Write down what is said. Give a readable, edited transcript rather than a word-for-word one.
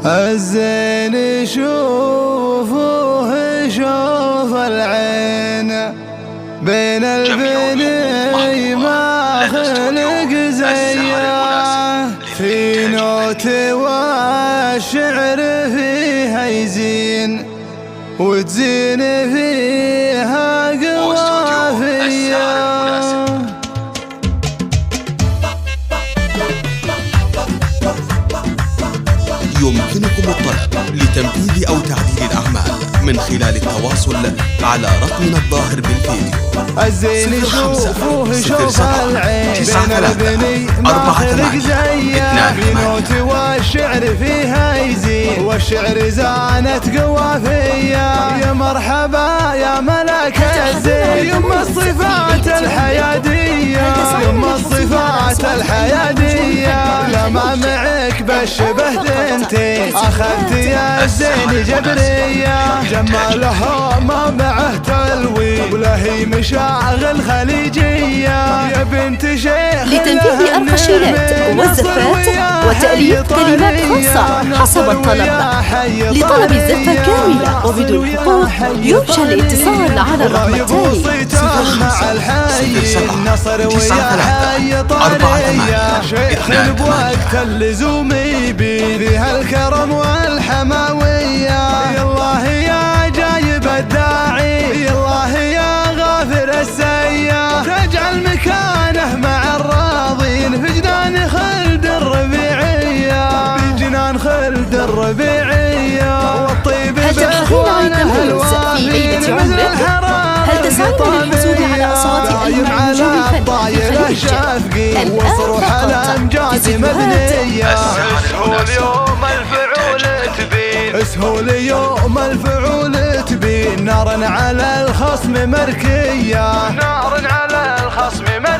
الزين شوفوه شوف العين بين البني ما خلق زيه، في نوت والشعر فيها يزين وتزين فيها قوافيه. يمكنكم الطلب لتنفيذ أو تعديل الأعمال من خلال التواصل على رقمنا الظاهر بالفيديو. الزين شوفوه شوف العين بين البني ما خلق زيه، في نوت والشعر فيها يزين والشعر زانت قوافيه. يا مرحبا يا ملك الزين يما الصفات الحياديه، يما الصفات الحياديه. لما معك بالشبه ثنتين اخذت يا الزين جبريه، جماله ما معه تلوي ولا هي مشاغل خليجيه. يا بنت شيخ لتنفيذ الخشيات والزفات وتأليف كلمات خاصة حسب الطلب. لطلب الزفة كاملة وبدون حقوق يرجى الاتصال على الرقم التالي: 05 شيخ بوقت اللزوم يبين فيها الكرم والحماوية. يالله يا جايب الداعي، يالله يا غافر السيا، تجعل مكانه مع الراضين في جنان خلد الربيعية، في جنان خلد الربيعية. والطيب هل تبحثين عن التميز في ليلة عمرك؟ هل تسعين للحصول على أصوات أجمل نجوم الفن في الخليج؟ الآن فقط فيديوهات. اسهل يوم الفعول تبين، اسهل يوم الفعول تبين. نار على الخصم مركية، نار على الخصم مركية.